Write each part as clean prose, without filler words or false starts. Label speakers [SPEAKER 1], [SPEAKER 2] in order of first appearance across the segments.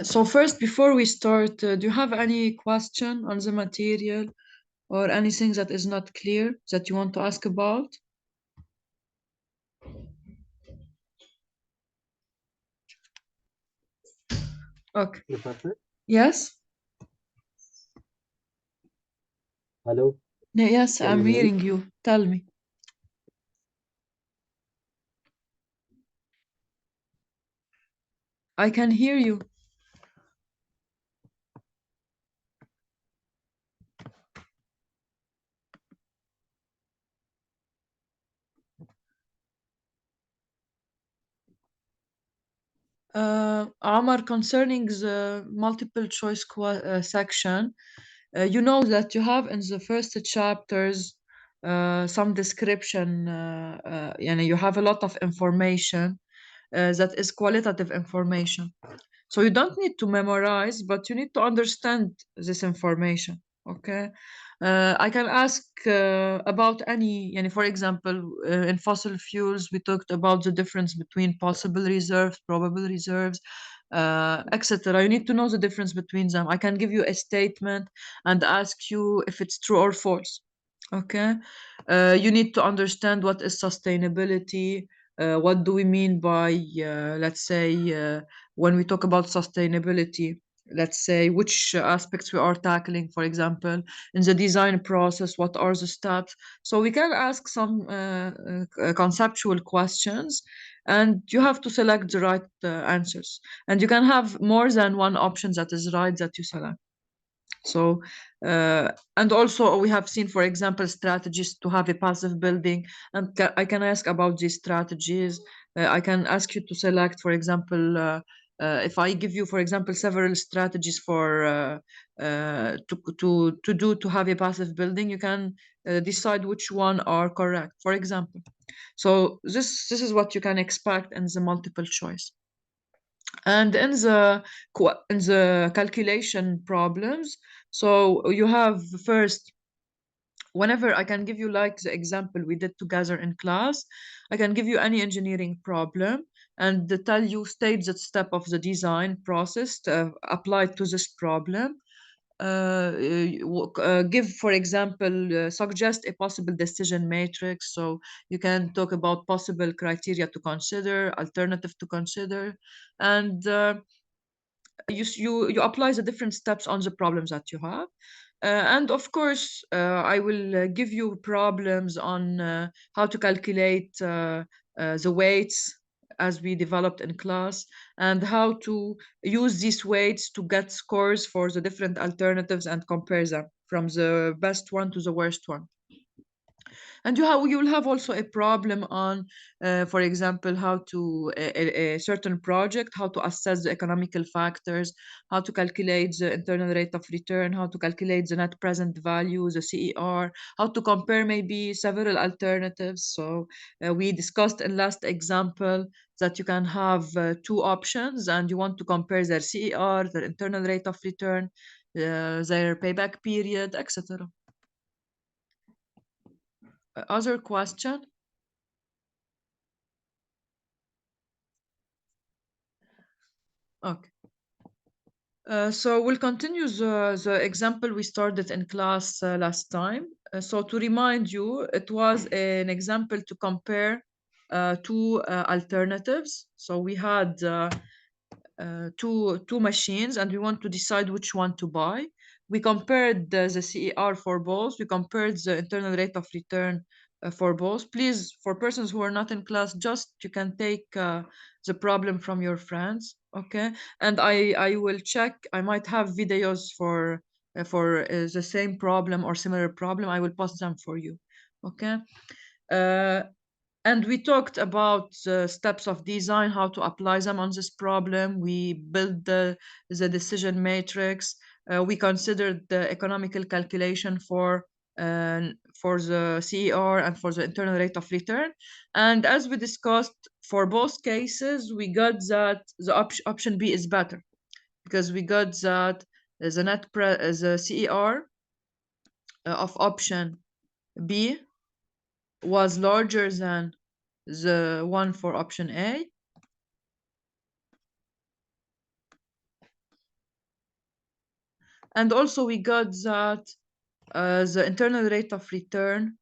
[SPEAKER 1] So first, before we start, do you have any question on the material or anything that is not clear that you want to ask about? Okay.
[SPEAKER 2] Professor,
[SPEAKER 1] Yes?
[SPEAKER 2] hello,
[SPEAKER 1] Yes,
[SPEAKER 2] can
[SPEAKER 1] I'm
[SPEAKER 2] you hear me?
[SPEAKER 1] hearing you. Tell me. I can hear you. Omar, concerning the multiple choice section, you know that you have in the first chapters some description, you have a lot of information that is qualitative information. So you don't need to memorize, but you need to understand this information. Okay. I can ask about any, for example, in fossil fuels, we talked about the difference between possible reserves, probable reserves, etc. You need to know the difference between them. I can give you a statement and ask you if it's true or false. Okay. You need to understand what is sustainability. What do we mean by, let's say, when we talk about sustainability, let's say which aspects we are tackling, for example, in the design process, what are the steps? So we can ask some conceptual questions, and you have to select the right answers. And you can have more than one option that is right that you select. So, and also we have seen, for example, strategies to have a passive building, and I can ask about these strategies. I can ask you to select, for example, if I give you, for example, several strategies for to have a passive building, you can decide which one are correct, for example. So this is what you can expect in the multiple choice. And in the calculation problems, so you have first, whenever I can give you like the example we did together in class, I can give you any engineering problem and tell you state the step of the design process applied to this problem. Give, for example, suggest a possible decision matrix. So you can talk about possible criteria to consider, alternative to consider, and you apply the different steps on the problems that you have. And of course, I will give you problems on how to calculate the weights as we developed in class, and how to use these weights to get scores for the different alternatives and compare them from the best one to the worst one. And you will have also a problem on, for example, how to a certain project, how to assess the economical factors, how to calculate the internal rate of return, how to calculate the net present value, the CER, how to compare maybe several alternatives. So we discussed in last example that you can have two options and you want to compare their CER, their internal rate of return, their payback period, etc. Other question? Okay. So we'll continue the example we started in class last time. So to remind you, it was an example to compare two alternatives. So we had two machines and we want to decide which one to buy. We compared the CER for both. We compared the internal rate of return for both. Please, for persons who are not in class, just you can take the problem from your friends, okay? And I will check. I might have videos for the same problem or similar problem. I will post them for you, okay? Uh, and we talked about the steps of design, how to apply them on this problem. We built the decision matrix. We considered the economical calculation for the CER and for the internal rate of return. And as we discussed, for both cases, we got that the option B is better because we got that the CER of option B was larger than the one for option A. And also we got that the internal rate of return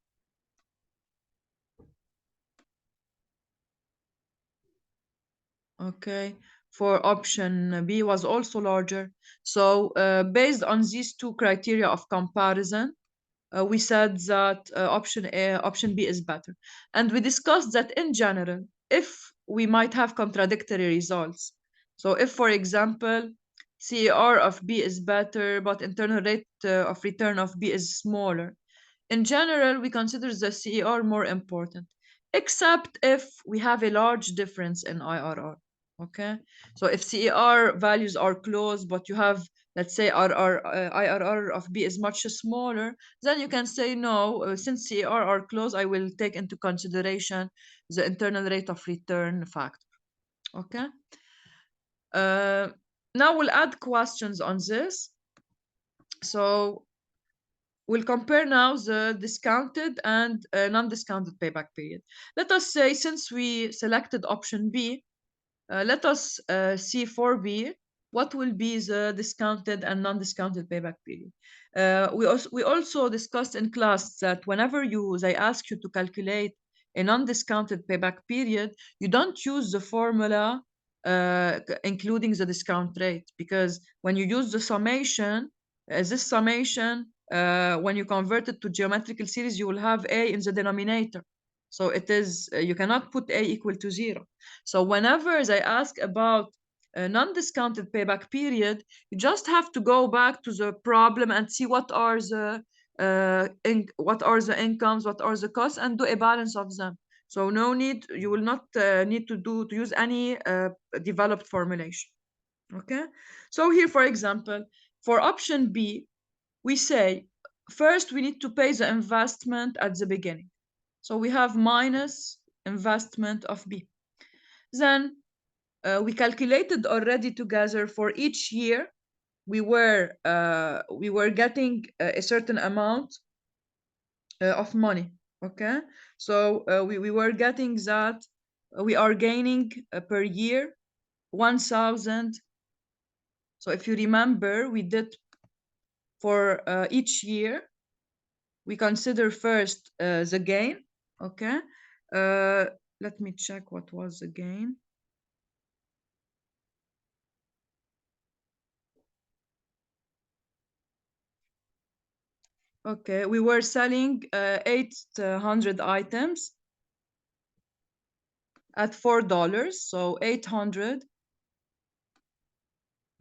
[SPEAKER 1] for option B was also larger. So based on these two criteria of comparison, we said that option B is better. And we discussed that in general, if we might have contradictory results. So if, for example, CAR of B is better, but internal rate of return of B is smaller, in general, we consider the CAR more important, except if we have a large difference in IRR. Okay, so if CAR values are close, but you have, let's say, IRR of B is much smaller, then you can say no, since CAR are close, I will take into consideration the internal rate of return factor. Okay. Now we'll add questions on this. So we'll compare now the discounted and non-discounted payback period. Let us say, since we selected option B, let us see for B what will be the discounted and non-discounted payback period. We also discussed in class that whenever they ask you to calculate a non-discounted payback period, you don't use the formula including the discount rate, because when you use the summation, this summation, when you convert it to geometrical series, you will have a in the denominator. So it is, you cannot put a equal to 0. So whenever they ask about a non-discounted payback period, you just have to go back to the problem and see what are the incomes, what are the costs, and do a balance of them. So no need, you will not need to use any developed formulation. Okay. So here, for example, for option B, we say first we need to pay the investment at the beginning. So we have minus investment of B. Then we calculated already together for each year. We were getting a certain amount of money. Okay, so we were getting that we are gaining per year 1,000. So if you remember, we did for each year, we consider first the gain. Okay, let me check what was the gain. Okay, we were selling 800 items at $4, so 800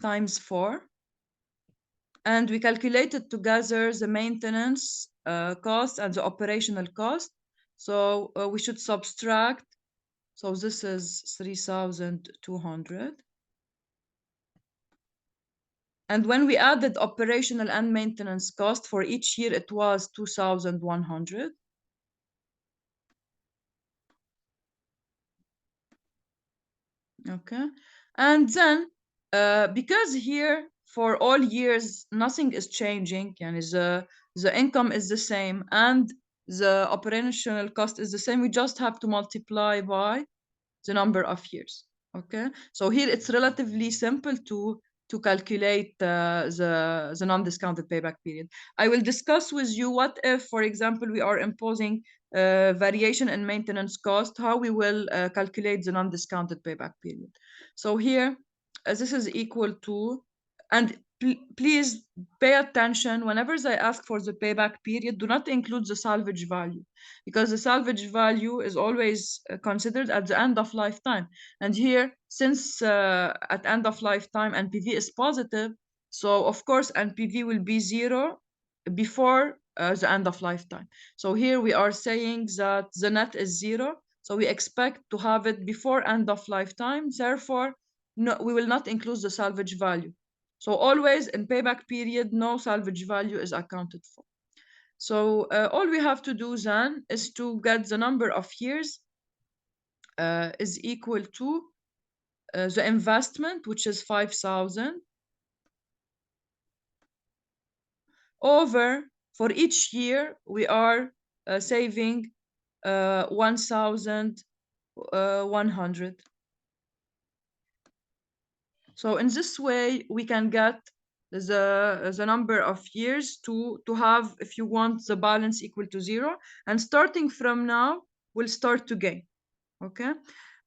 [SPEAKER 1] times 4. And we calculated together the maintenance cost and the operational cost. So we should subtract. So this is 3,200. And when we added operational and maintenance cost for each year, it was 2,100. Okay. And then because here for all years nothing is changing, and the income is the same and the operational cost is the same, we just have to multiply by the number of years. Okay, so here it's relatively simple to calculate the non-discounted payback period. I will discuss with you what if, for example, we are imposing variation in maintenance cost, how we will calculate the non-discounted payback period. So here, this is equal to, and please pay attention, whenever they ask for the payback period, do not include the salvage value, because the salvage value is always considered at the end of lifetime. And here, since at end of lifetime NPV is positive, so of course NPV will be 0 before the end of lifetime. So here we are saying that the net is 0. So we expect to have it before end of lifetime. Therefore, no, we will not include the salvage value. So always in payback period, no salvage value is accounted for. So all we have to do then is to get the number of years is equal to the investment, which is 5,000, over, for each year we are saving 1,100. So in this way we can get the number of years to have, if you want the balance equal to 0, and starting from now we'll start to gain. Okay,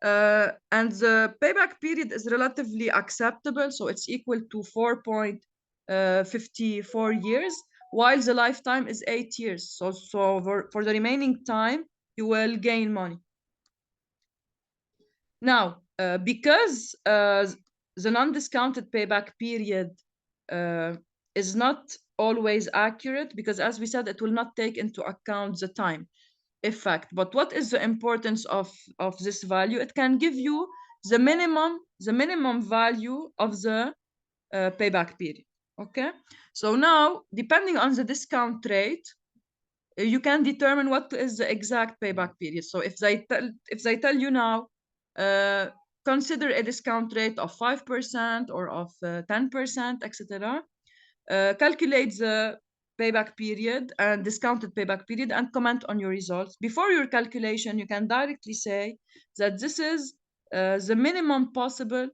[SPEAKER 1] and the payback period is relatively acceptable, so it's equal to 4.54 years, while the lifetime is 8 years. So for the remaining time you will gain money. Now, because the non-discounted payback period is not always accurate, because as we said, it will not take into account the time effect. But what is the importance of this value? It can give you the minimum value of the payback period. Okay, so now depending on the discount rate, you can determine what is the exact payback period. So if they tell you now, consider a discount rate of 5% or of 10%, etc., calculate the payback period and discounted payback period and comment on your results. Before your calculation, you can directly say that this is the minimum possible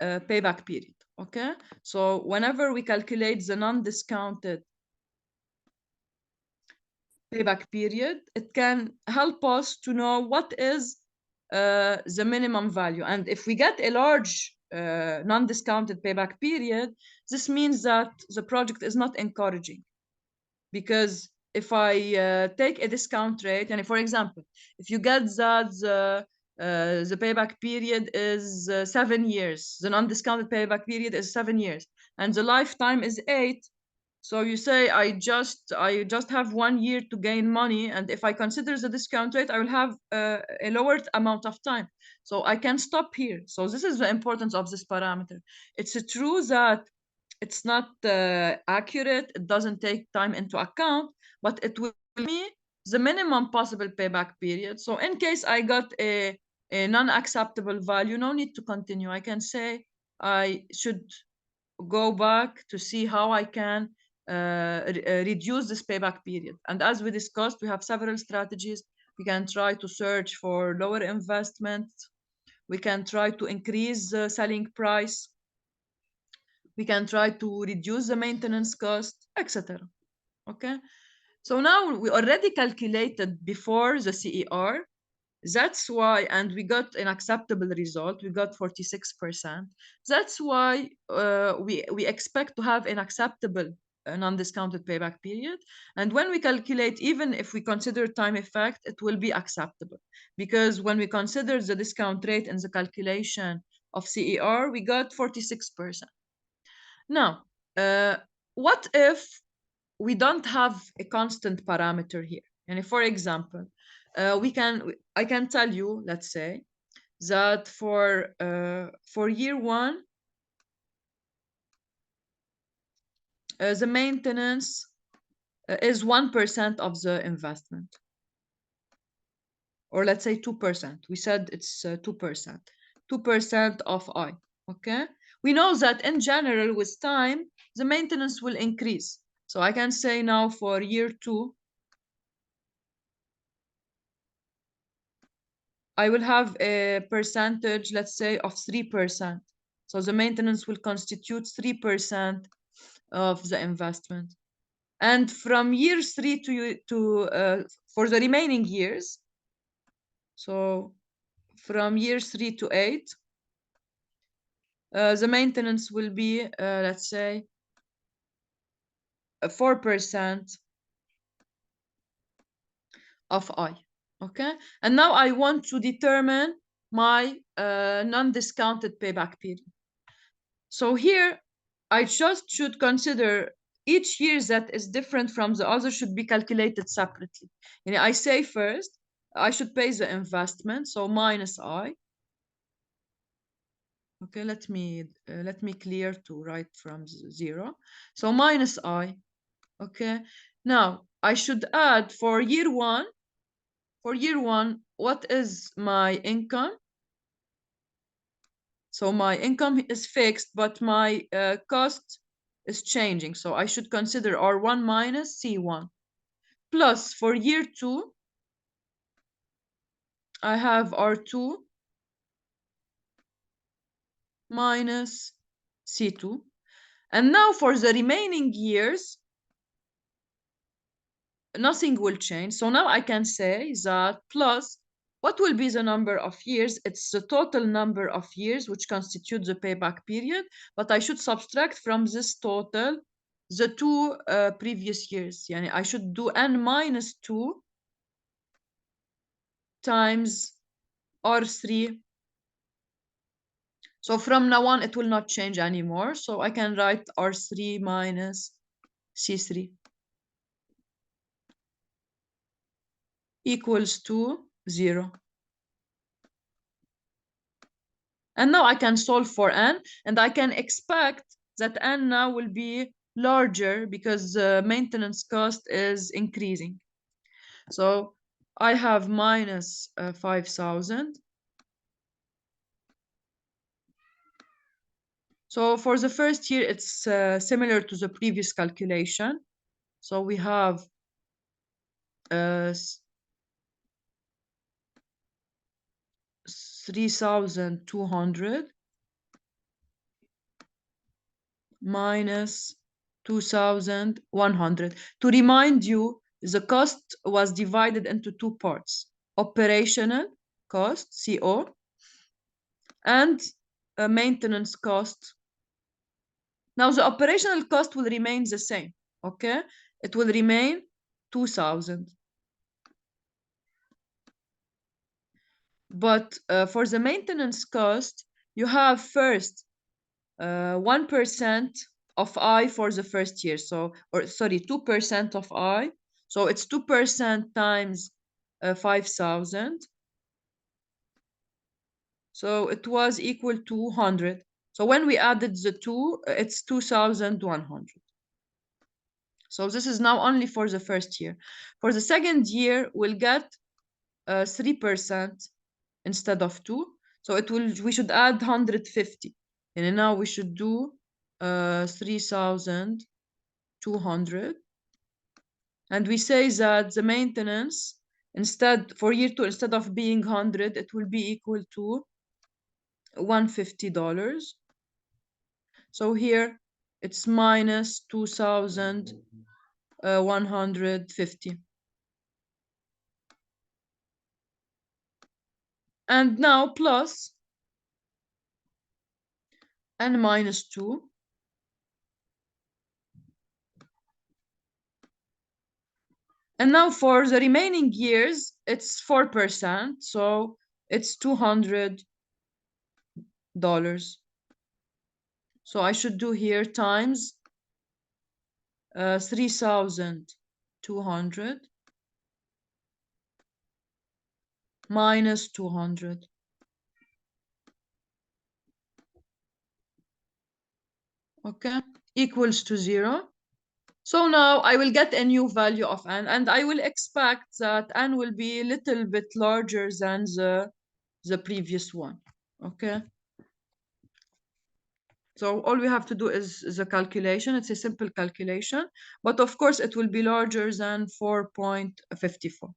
[SPEAKER 1] payback period. Okay, so whenever we calculate the non-discounted payback period, it can help us to know what is the minimum value. And if we get a large non-discounted payback period, this means that the project is not encouraging. Because if I take a discount rate, and for example, if you get that the payback period is 7 years, the non-discounted payback period is 7 years, and the lifetime is 8, so you say I just have 1 year to gain money, and if I consider the discount rate, I will have a lower amount of time. So I can stop here. So this is the importance of this parameter. It's true that it's not accurate, it doesn't take time into account, but it will give me the minimum possible payback period. So in case I got a non-acceptable value, no need to continue. I can say I should go back to see how I can reduce this payback period. And as we discussed, we have several strategies. We can try to search for lower investment. We can try to increase the selling price. We can try to reduce the maintenance cost, etc. Okay, so now we already calculated before the CER. That's why, and we got an acceptable result. We got 46%. That's why we expect to have an acceptable non-discounted payback period. And when we calculate, even if we consider time effect, it will be acceptable. Because when we consider the discount rate in the calculation of CER, we got 46%. Now, what if we don't have a constant parameter here? And for example, I can tell you, let's say, that for year 1, the maintenance is 1% of the investment, or let's say 2%. We said it's 2%, 2% of I. Okay, we know that in general with time the maintenance will increase. So I can say now for year 2, I will have a percentage, let's say, of 3%. So the maintenance will constitute 3% of the investment. And from year 3 to for the remaining years, so from year 3 to 8, the maintenance will be, let's say, 4% of I. Okay, and now I want to determine my non-discounted payback period. So here I just should consider each year that is different from the other should be calculated separately. You know, I say first I should pay the investment, so minus I. Okay, let me clear to write from 0. So minus I. Okay, now I should add for year 1. For year 1, what is my income? So my income is fixed, but my cost is changing. So I should consider R1 minus C1. Plus for year 2, I have R2 minus C2. And now for the remaining years, nothing will change. So now I can say that plus, what will be the number of years? It's the total number of years which constitute the payback period, but I should subtract from this total the two previous years. Yani I should do n minus 2 times R3. So from now on, it will not change anymore. So I can write R3 minus C3 equals to 0. And now I can solve for n, and I can expect that n now will be larger because the maintenance cost is increasing. So I have minus 5,000. So for the first year, it's similar to the previous calculation. So we have 3,200 minus 2,100. To remind you, the cost was divided into two parts: operational cost, CO, and maintenance cost. Now the operational cost will remain the same, okay? It will remain 2,000. But for the maintenance cost, you have first 1% of I for the first year. So, or sorry, 2% of I. So it's 2% times 5,000. So it was equal to 100. So when we added the two, it's 2,100. So this is now only for the first year. For the second year, we'll get 3% instead of 2. So we should add 150. And now we should do 3,200. And we say that the maintenance, for year 2, instead of being 100, it will be equal to $150. So here it's minus 2,150. And now plus n minus 2. And now for the remaining years, it's 4%. So it's $200. So I should do here times 3,200 minus 200. Okay, equals to 0. So now I will get a new value of n, and I will expect that n will be a little bit larger than the previous one. Okay. So all we have to do is the calculation. It's a simple calculation, but of course it will be larger than 4.54.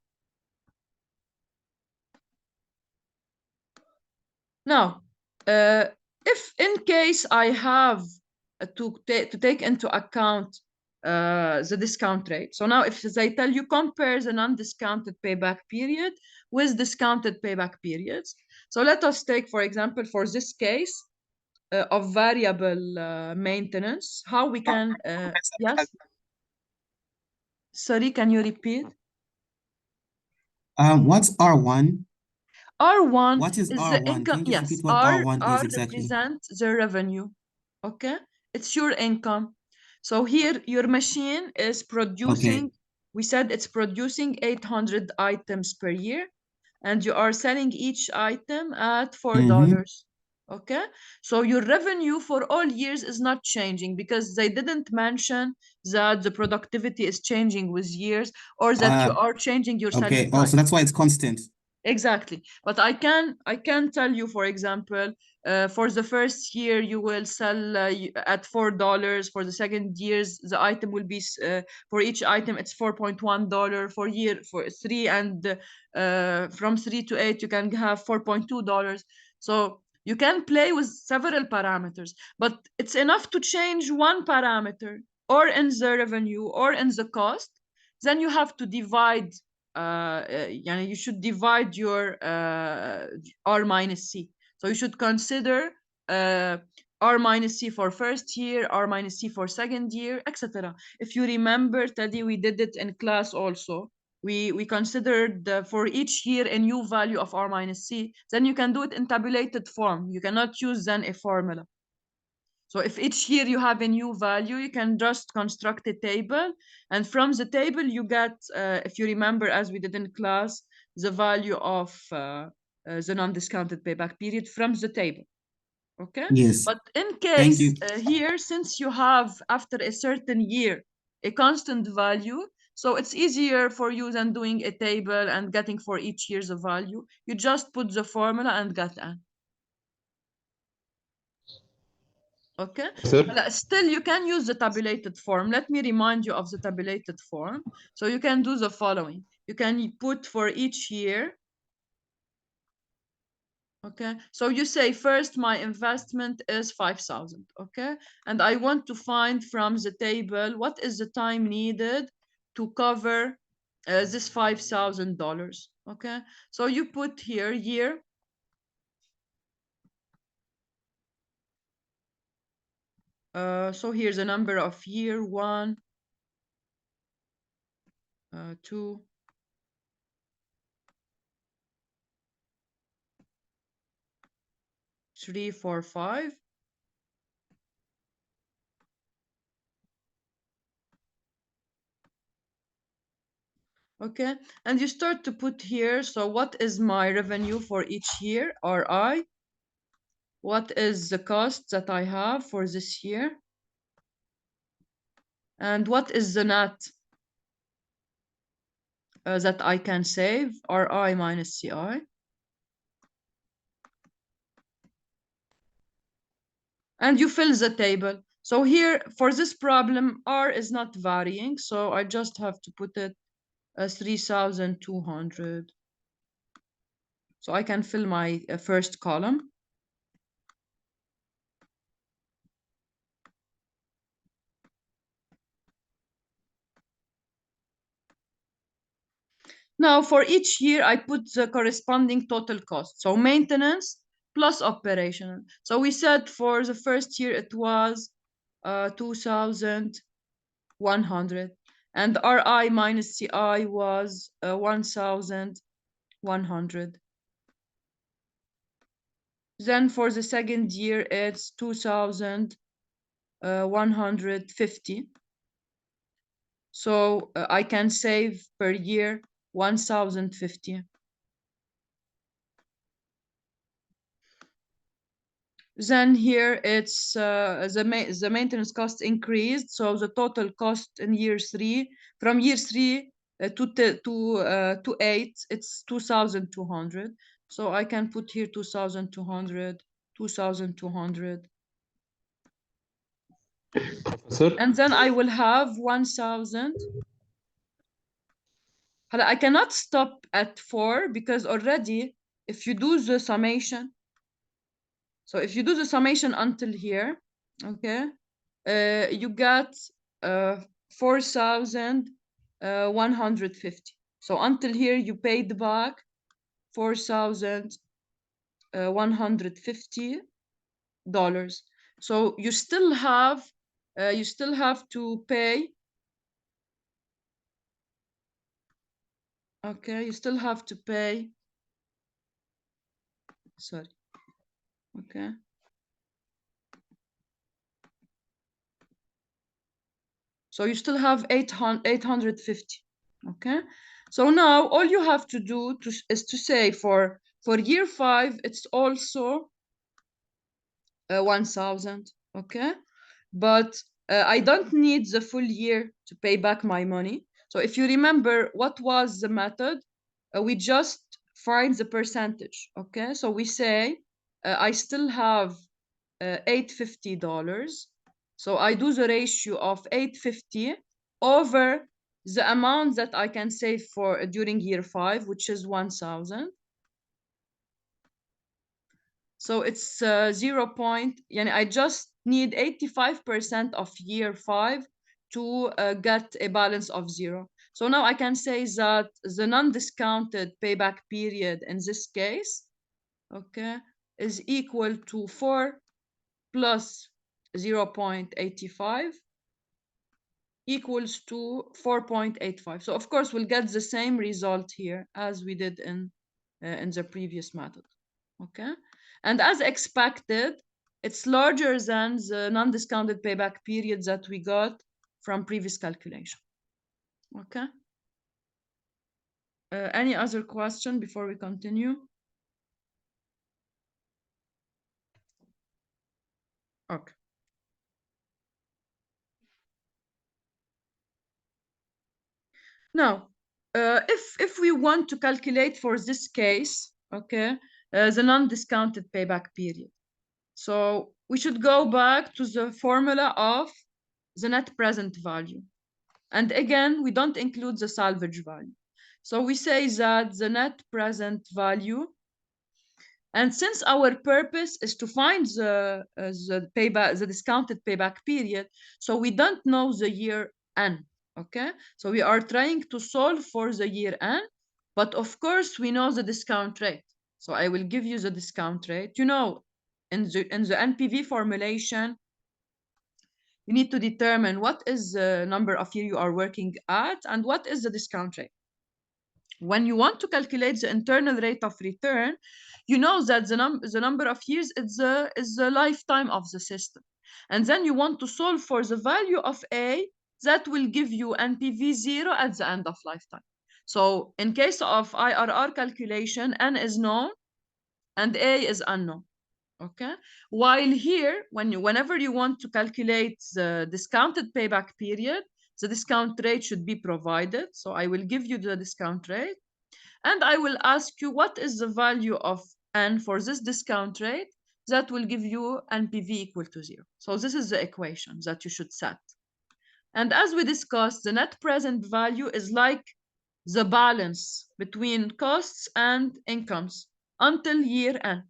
[SPEAKER 1] Now, if in case I have to take into account the discount rate. So now if they tell you compare the non-discounted payback period with discounted payback periods. So let us take, for example, for this case of variable maintenance, how we can, yes? Sorry, can you repeat?
[SPEAKER 3] What's R1?
[SPEAKER 1] R1
[SPEAKER 3] What is
[SPEAKER 1] is
[SPEAKER 3] R1?
[SPEAKER 1] the income.
[SPEAKER 3] Can you just
[SPEAKER 1] Yes,
[SPEAKER 3] repeat what R1 is exactly?
[SPEAKER 1] represent the revenue. Okay, it's your income. So here your machine is producing.
[SPEAKER 3] Okay.
[SPEAKER 1] We said it's producing 800 items per year, and you are selling each item at $4. Okay, so your revenue for all years is not changing because they didn't mention that the productivity is changing with years or that you are changing your selling
[SPEAKER 3] Okay. Oh,
[SPEAKER 1] price.
[SPEAKER 3] so that's why it's constant.
[SPEAKER 1] Exactly. But I can tell you, for example, for the first year you will sell at $4. For the second years, the item will be for each item it's $4.1 for year for 3, and from 3 to 8 you can have $4.2. So You can play with several parameters, but it's enough to change one parameter, or in the revenue or in the cost. Then you have to divide, you should divide your R minus C. So you should consider R minus C for first year, R minus C for second year, etc. If you remember, Teddy, we did it in class also. We considered for each year a new value of R minus C. Then you can do it in tabulated form. You cannot use then a formula. So if each year you have a new value, you can just construct a table. And from the table, you get, if you remember, as we did in class, the value of the non-discounted payback period from the table. Okay?
[SPEAKER 3] Yes.
[SPEAKER 1] But in
[SPEAKER 3] Thank
[SPEAKER 1] case
[SPEAKER 3] you.
[SPEAKER 1] here, since you have, after a certain year, a constant value, so it's easier for you than doing a table and getting for each year's a value. You just put the formula and get N. Okay.
[SPEAKER 4] Sir?
[SPEAKER 1] Still, you can use the tabulated form. Let me remind you of the tabulated form. So you can do the following. You can put for each year. Okay. So you say first, my investment is 5,000. Okay. And I want to find from the table what is the time needed to cover this $5,000. Okay. So you put here year. So here's a number of year 1, 2, 3, 4, 5. Okay, and you start to put here, so what is my revenue for each year, RI? What is the cost that I have for this year? And what is the net that I can save, RI minus CI? And you fill the table. So here, for this problem, R is not varying, so I just have to put it as 3,200. So I can fill my first column. Now, for each year, I put the corresponding total cost. So maintenance plus operational. So we said for the first year, it was 2,100. And RI minus CI was 1,100. Then for the second year, it's 2,150. So I can save per year 1,050. Then here it's the maintenance cost increased, so the total cost in year 3, from year 3 to 8, it's 2,200. So I can put here 2,200, 2,200.
[SPEAKER 4] Professor?
[SPEAKER 1] And then I will have 1,000. I cannot stop at 4 because already, if you do the summation, so if you do the summation until here, okay, you got 4,150. So until here, you paid back $4,150. So you still have to pay. Okay, you still have to pay. Sorry. Okay. So you still have 850. Okay. So now all you have to do is to say for year 5, it's also 1,000. Okay. But I don't need the full year to pay back my money. So if you remember, what was the method? We just find the percentage. Okay. So we say I still have $850. So I do the ratio of 850 over the amount that I can save for during year 5, which is 1,000. So it's 0 point, yani I just need 85% of year 5 to get a balance of 0. So now I can say that the non-discounted payback period in this case, okay, is equal to 4 plus 0.85 equals to 4.85. So of course we'll get the same result here as we did in the previous method, okay? And as expected, it's larger than the non-discounted payback period that we got from previous calculation, okay? Any other question before we continue? Okay. Now, if we want to calculate for this case, okay, the non-discounted payback period, so we should go back to the formula of the net present value. And again, we don't include the salvage value. So we say that the net present value, and since our purpose is to find the discounted payback period, so we don't know the year N, okay? So we are trying to solve for the year N, but of course we know the discount rate. So I will give you the discount rate. You know, in the NPV formulation, you need to determine what is the number of year you are working at and what is the discount rate. When you want to calculate the internal rate of return, you know that the number of years is the lifetime of the system. And then you want to solve for the value of A that will give you NPV 0 at the end of lifetime. So in case of IRR calculation, N is known and A is unknown. Okay. While here, whenever you want to calculate the discounted payback period, the discount rate should be provided. So I will give you the discount rate. And I will ask you what is the value of N for this discount rate that will give you NPV equal to 0. So this is the equation that you should set. And as we discussed, the net present value is like the balance between costs and incomes until year N.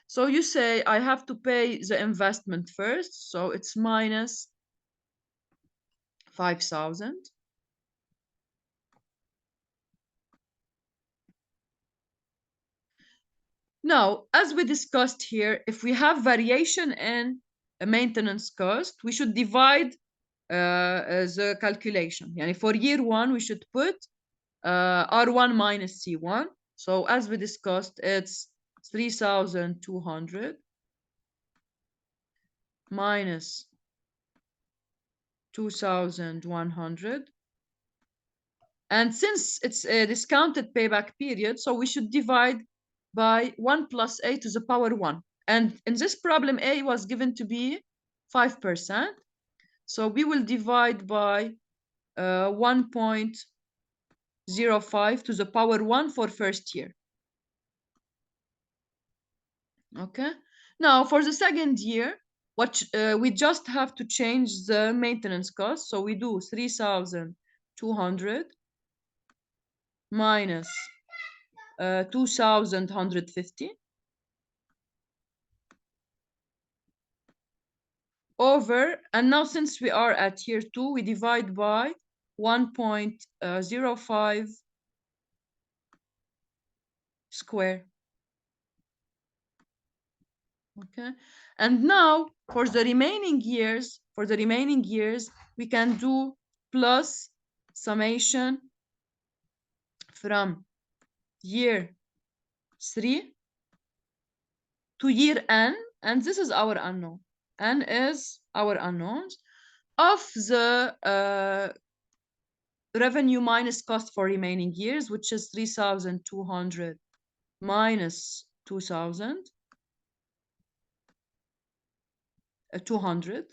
[SPEAKER 1] So you say I have to pay the investment first, so it's minus 5,000. Now, as we discussed here, if we have variation in a maintenance cost, we should divide the calculation. Yani for year 1, we should put R1 minus C1. So as we discussed, it's 3,200 minus 2,100. And since it's a discounted payback period, so we should divide by 1 plus A to the power 1. And in this problem, A was given to be 5%. So we will divide by 1.05 to the power 1 for first year. Okay. Now, for the second year, what we just have to change the maintenance cost. So we do 3,200 minus 2,150 over, and now since we are at year 2, we divide by 1.05 square. Okay, and now for the remaining years, we can do plus summation from year 3 to year N, and this is our unknown. N is our unknowns of the revenue minus cost for remaining years, which is 3,200 minus 2,200.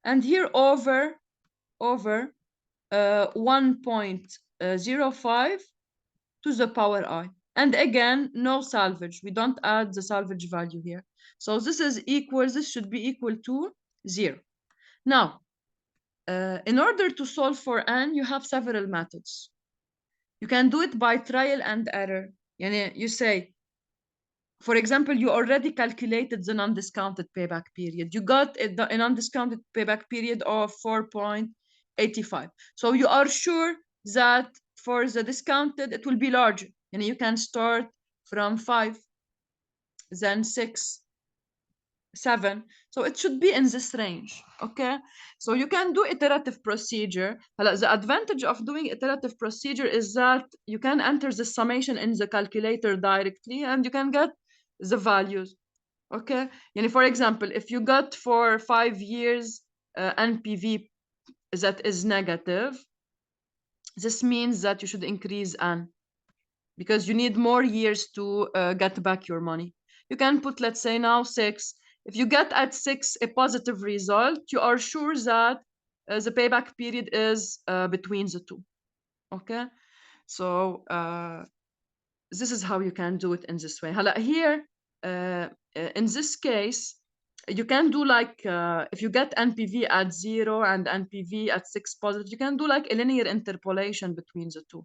[SPEAKER 1] And here over 1.05 to the power I. And again, no salvage. We don't add the salvage value here. So this should be equal to 0. Now, in order to solve for N, you have several methods. You can do it by trial and error. You say, for example, you already calculated the non-discounted payback period. You got a non-discounted payback period of 4.85. So you are sure that for the discounted, it will be larger. And you can start from 5, then 6, 7. So it should be in this range, okay? So you can do iterative procedure. The advantage of doing iterative procedure is that you can enter the summation in the calculator directly and you can get the values, okay? For example, if you got for 5 years NPV that is negative, this means that you should increase N because you need more years to get back your money. You can put, let's say now 6. If you get at 6 a positive result, you are sure that the payback period is between the two, okay? So this is how you can do it in this way. Here, in this case, you can do like, if you get NPV at 0 and NPV at 6 positive, you can do like a linear interpolation between the two,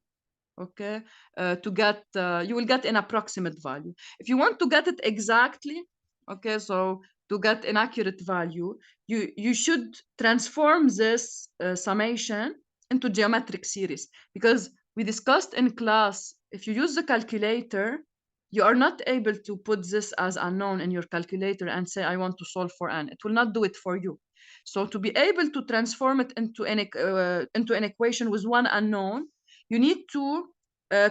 [SPEAKER 1] okay? To get, you will get an approximate value. If you want to get it exactly, okay, so to get an accurate value, you should transform this summation into geometric series, because we discussed in class, if you use the calculator, you are not able to put this as unknown in your calculator and say, I want to solve for n. It will not do it for you. So to be able to transform it into an equation with one unknown, you need to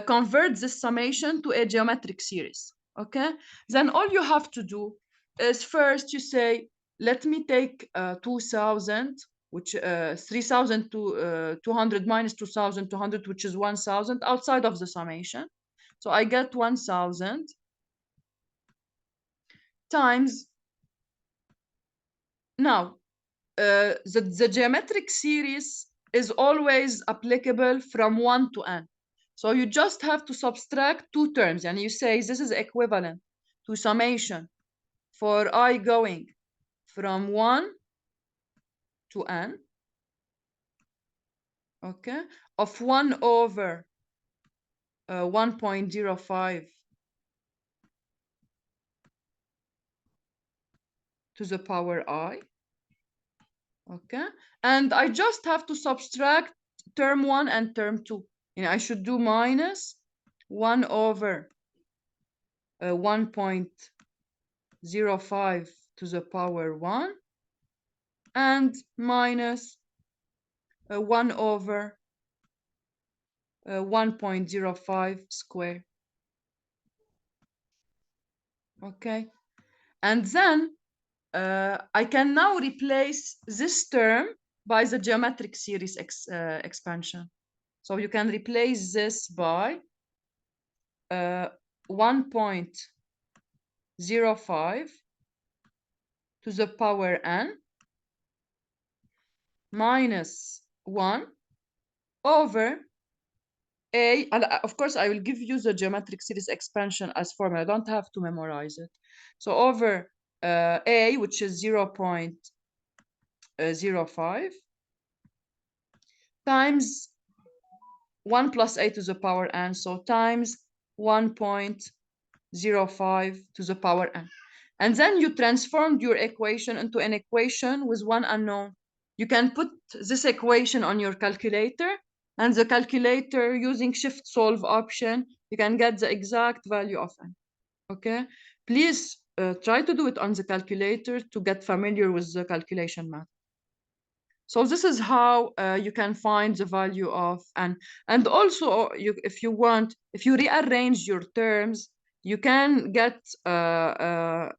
[SPEAKER 1] convert this summation to a geometric series, okay? Then all you have to do is first you say, let me take 2,000, which 3,200 minus 2,200, which is 1,000 outside of the summation. So I get 1,000 times. Now, the geometric series is always applicable from 1 to n. So you just have to subtract two terms, and you say this is equivalent to summation for I going from 1 to n, okay, of 1 over 1.05 to the power I, okay? And I just have to subtract term 1 and term 2. I should do minus 1 over 1.05 to the power 1 and minus 1 over 1.05 square. Okay, and then I can now replace this term by the geometric series expansion. So you can replace this by 1.05 to the power n minus 1 over a, of course, I will give you the geometric series expansion as formula. I don't have to memorize it. So over a, which is 0.05 times 1 plus a to the power n, so times 1.05 to the power n. And then you transformed your equation into an equation with one unknown. You can put this equation on your calculator, and the calculator, using shift solve option, you can get the exact value of n, okay? Please try to do it on the calculator to get familiar with the calculation method. So this is how you can find the value of n. And also, if you want, if you rearrange your terms, you can get what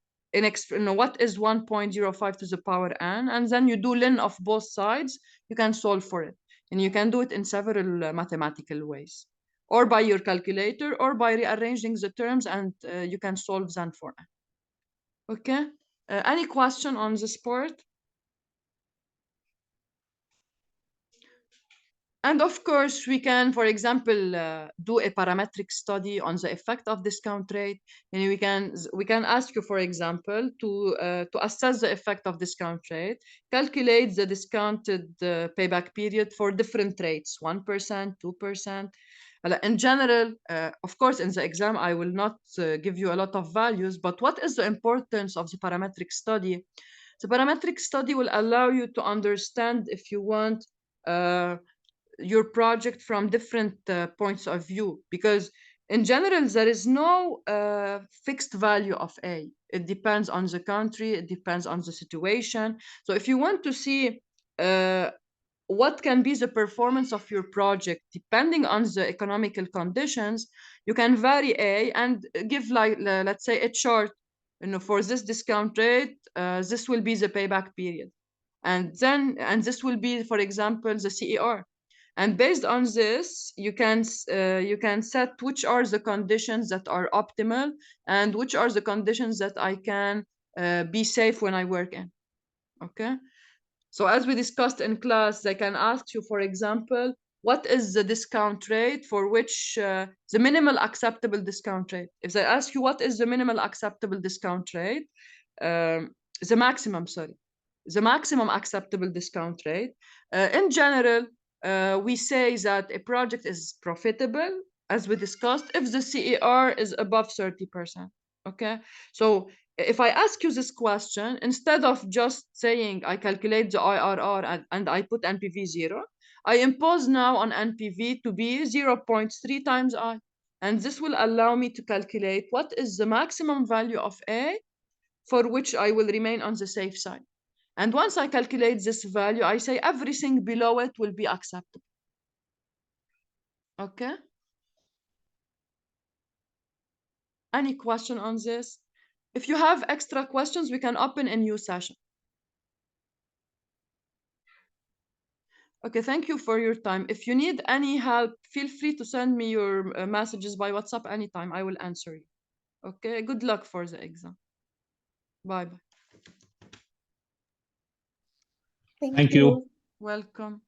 [SPEAKER 1] is 1.05 to the power n, and then you do ln of both sides, you can solve for it. And you can do it in several mathematical ways, or by your calculator, or by rearranging the terms, and you can solve then for n. Okay, any question on this part? And of course, we can, for example, do a parametric study on the effect of discount rate. And we can ask you, for example, to assess the effect of discount rate, calculate the discounted payback period for different rates, 1%, 2%, In general, of course, in the exam, I will not give you a lot of values, but what is the importance of the parametric study? The parametric study will allow you to understand, if you want, your project from different points of view, because in general, there is no fixed value of A. It depends on the country, it depends on the situation. So if you want to see what can be the performance of your project depending on the economical conditions, you can vary A and give, like, let's say, a chart. For this discount rate, this will be the payback period, and this will be, for example, the CER. And based on this, you can set which are the conditions that are optimal and which are the conditions that I can be safe when I work in. Okay. So as we discussed in class, they can ask you, for example, what is the discount rate for which the minimal acceptable discount rate? If they ask you what is the minimal acceptable discount rate, the maximum acceptable discount rate, in general, we say that a project is profitable, as we discussed, if the CER is above 30%. Okay, so if I ask you this question, instead of just saying I calculate the IRR and I put NPV 0, I impose now on NPV to be 0.3 times I. And this will allow me to calculate what is the maximum value of A for which I will remain on the safe side. And once I calculate this value, I say everything below it will be acceptable. Okay? Any question on this? If you have extra questions, we can open a new session. Okay, thank you for your time. If you need any help, feel free to send me your messages by WhatsApp anytime. I will answer you. Okay, good luck for the exam. Bye-bye.
[SPEAKER 4] Thank you.
[SPEAKER 1] Welcome.